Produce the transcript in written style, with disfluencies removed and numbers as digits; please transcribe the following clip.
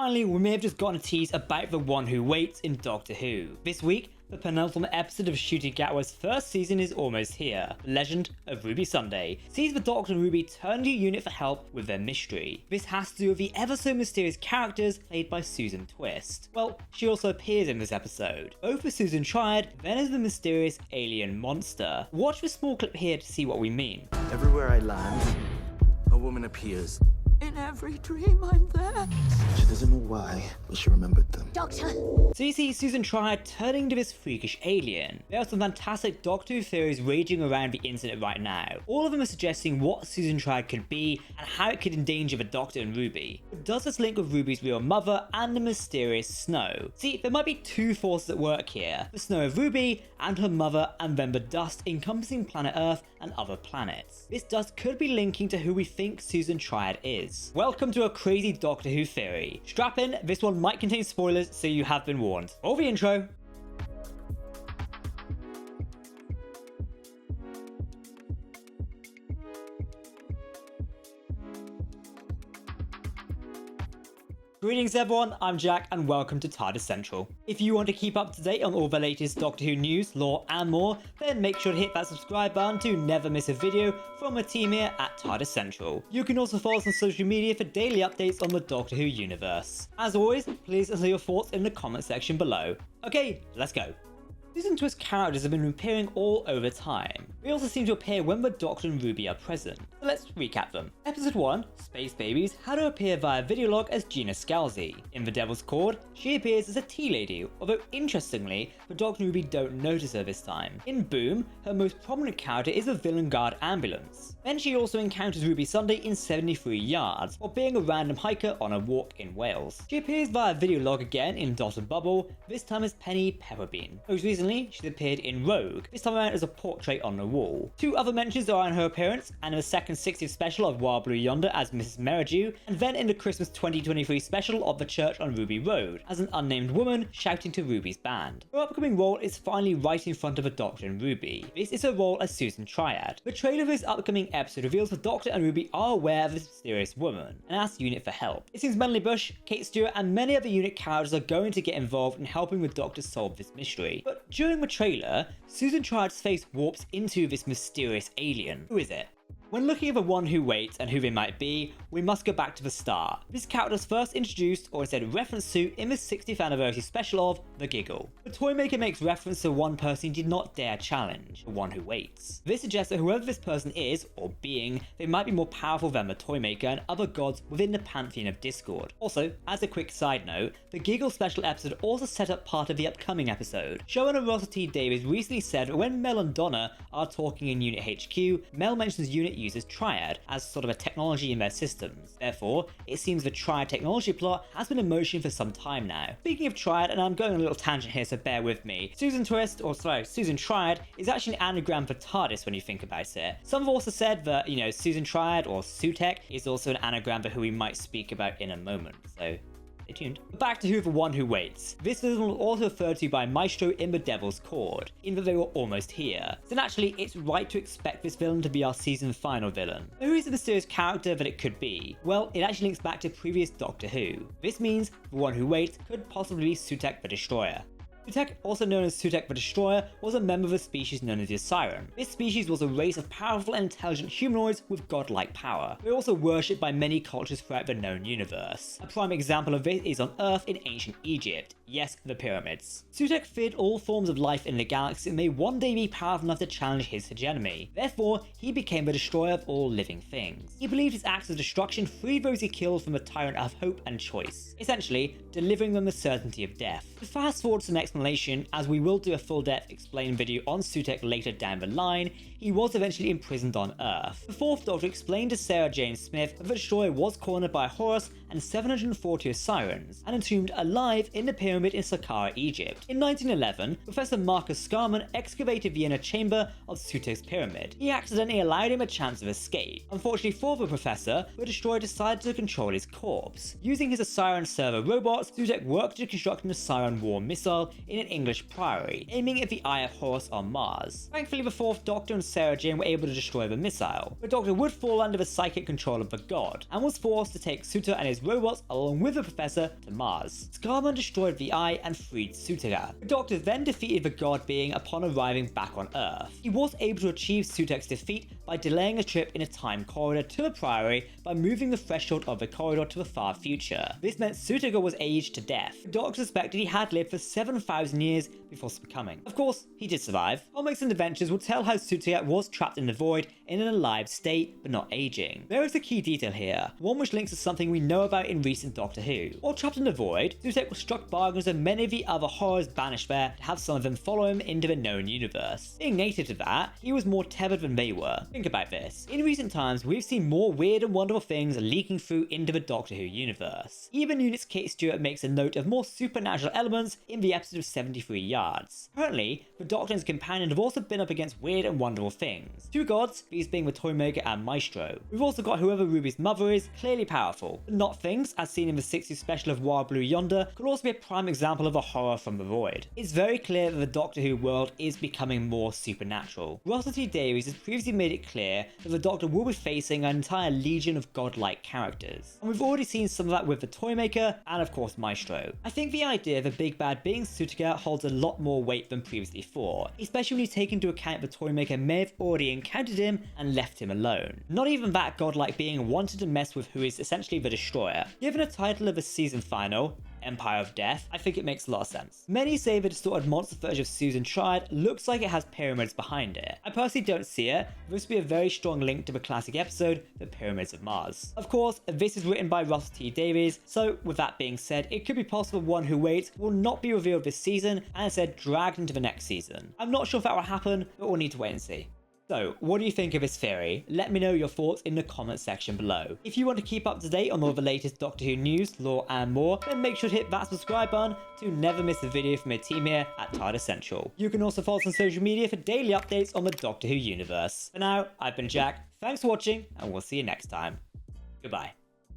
finally, we may have just gotten a tease about the one who waits in Doctor Who. This week, the penultimate episode of Ncuti Gatwa's first season is almost here. The Legend of Ruby Sunday sees the Doctor and Ruby turn to a unit for help with their mystery. This has to do with the ever so mysterious characters played by Susan Twist. Well, she also appears in this episode, both as Susan Triad, then as the mysterious alien monster. Watch this small clip here to see what we mean. Everywhere I land, a woman appears. In every dream, I'm there. She doesn't know why, but she remembered them. Doctor! So you see Susan Triad turning to this freakish alien. There are some fantastic Doctor Who theories raging around the internet right now. All of them are suggesting what Susan Triad could be and how it could endanger the Doctor and Ruby. But does this link with Ruby's real mother and the mysterious Snow? See, there might be two forces at work here. The Snow of Ruby and her mother, and then the dust encompassing planet Earth and other planets. This dust could be linking to who we think Susan Triad is. Welcome to a crazy Doctor Who theory. Strap in, this one might contain spoilers, so you have been warned. For the intro. Greetings everyone, I'm Jack and welcome to Tardis Central. If you want to keep up to date on all the latest Doctor Who news, lore and more, then make sure to hit that subscribe button to never miss a video from a team here at Tardis Central. You can also follow us on social media for daily updates on the Doctor Who universe. As always, please leave your thoughts in the comment section below. Okay, let's go. Susan Twist's characters have been appearing all over time. They also seem to appear when the Doctor and Ruby are present. So let's recap them. Episode 1, Space Babies, had her appear via video log as Gina Scalzi. In The Devil's Cord, she appears as a tea lady, although interestingly, the Doctor and Ruby don't notice her this time. In Boom, her most prominent character is the Villain Guard ambulance. Then she also encounters Ruby Sunday in 73 Yards, while being a random hiker on a walk in Wales. She appears via video log again in Dot and Bubble, this time as Penny Pepperbean. Most recently, she's appeared in Rogue, this time around as a portrait on the wall. Two other mentions are in her appearance, and in the second 60th special of Wild Blue Yonder as Mrs. Merridew, and then in the Christmas 2023 special of The Church on Ruby Road, as an unnamed woman shouting to Ruby's band. Her upcoming role is finally right in front of the Doctor and Ruby. This is her role as Susan Triad. The trailer for this upcoming episode reveals the Doctor and Ruby are aware of this mysterious woman, and asks Unit for help. It seems Melanie Bush, Kate Stewart, and many other Unit characters are going to get involved in helping the Doctor solve this mystery. But during the trailer, Susan Triad's face warps into this mysterious alien. Who is it? When looking at the one who waits and who they might be, we must go back to the start. This character was first introduced, or instead referenced to, in the 60th anniversary special of The Giggle. The Toymaker makes reference to one person he did not dare challenge, the one who waits. This suggests that whoever this person is, or being, they might be more powerful than the Toymaker and other gods within the pantheon of Discord. Also, as a quick side note, the Giggle special episode also set up part of the upcoming episode. Showrunner Russell T Davies recently said that when Mel and Donna are talking in Unit HQ, Mel mentions Unit uses Triad as sort of a technology in their systems. Therefore, it seems the Triad technology plot has been in motion for some time now. Speaking of Triad, and I'm going on a little tangent here, so bear with me, Susan Triad is actually an anagram for Tardis when you think about it. Some have also said that, Susan Triad or Sutekh is also an anagram for who we might speak about in a moment, so stay tuned. Back to who the one who waits. This villain was also referred to by Maestro in The Devil's Cord, in that they were almost here. So naturally, it's right to expect this villain to be our season final villain. But who is the mysterious character that it could be? Well, it actually links back to previous Doctor Who. This means the one who waits could possibly be Sutekh the Destroyer. Sutekh, also known as Sutekh the Destroyer, was a member of a species known as the Siren. This species was a race of powerful and intelligent humanoids with godlike power. They were also worshipped by many cultures throughout the known universe. A prime example of this is on Earth in ancient Egypt. Yes, the pyramids. Sutekh feared all forms of life in the galaxy and may one day be powerful enough to challenge his hegemony. Therefore, he became the destroyer of all living things. He believed his acts of destruction freed those he killed from the tyrant of hope and choice, essentially delivering them the certainty of death. To fast forward to the explanation, as we will do a full depth explain video on Sutekh later down the line, he was eventually imprisoned on Earth. The Fourth Doctor explained to Sarah Jane Smith that the destroyer was cornered by Horus and 740 Sirens, and entombed alive in the pyramid in Saqqara, Egypt. In 1911, Professor Marcus Scarman excavated the inner chamber of Sutekh's pyramid. He accidentally allowed him a chance of escape. Unfortunately for the Professor, the destroyer decided to control his corpse. Using his Osiran server robots, Sutekh worked to construct an Osiran war missile in an English priory, aiming at the Eye of Horus on Mars. Thankfully, the Fourth Doctor and Sarah Jane were able to destroy the missile. The Doctor would fall under the psychic control of the god, and was forced to take Sutekh and his his robots along with the professor to Mars. Scarman destroyed the Eye and freed Sutekh. The Doctor then defeated the god being upon arriving back on Earth. He was able to achieve Sutekh's defeat by delaying a trip in a time corridor to the Priory by moving the threshold of the corridor to the far future. This meant Sutekh was aged to death. The Doctor suspected he had lived for 7,000 years before succumbing. Of course, he did survive. Comics and Adventures will tell how Sutekh was trapped in the void in an alive state, but not aging. There is a key detail here, one which links to something we know about in recent Doctor Who. While trapped in the void, Sutekh was struck bargains with many of the other horrors banished there to have some of them follow him into the known universe. Being native to that, he was more tethered than they were. Think about this. In recent times, we've seen more weird and wonderful things leaking through into the Doctor Who universe. Even Unit's Kate Stewart makes a note of more supernatural elements in the episode of 73 Yards. Apparently, the Doctor and his companion have also been up against weird and wonderful things. Two gods, these being the Toymaker and Maestro. We've also got whoever Ruby's mother is, clearly powerful, but not things, as seen in the 60s special of Wild Blue Yonder, could also be a prime example of a horror from the void. It's very clear that the Doctor Who world is becoming more supernatural. Russell T Davies has previously made it clear that the Doctor will be facing an entire legion of godlike characters, and we've already seen some of that with the Toymaker and of course Maestro. I think the idea of the big bad being Sutekh holds a lot more weight than previously thought, especially when you take into account the Toymaker may have already encountered him and left him alone. Not even that godlike being wanted to mess with who is essentially the Destroyer. Given a title of a season final, Empire of Death, I think it makes a lot of sense. Many say the distorted monster footage of Susan Triad looks like it has pyramids behind it. I personally don't see it, but this would be a very strong link to the classic episode, The Pyramids of Mars. Of course, this is written by Russell T Davies, so with that being said, it could be possible One Who Waits will not be revealed this season and instead dragged into the next season. I'm not sure if that will happen, but we'll need to wait and see. So, what do you think of this theory? Let me know your thoughts in the comment section below. If you want to keep up to date on all the latest Doctor Who news, lore and more, then make sure to hit that subscribe button to never miss a video from my team here at Tardis Central. You can also follow us on social media for daily updates on the Doctor Who universe. For now, I've been Jack, thanks for watching, and we'll see you next time. Goodbye.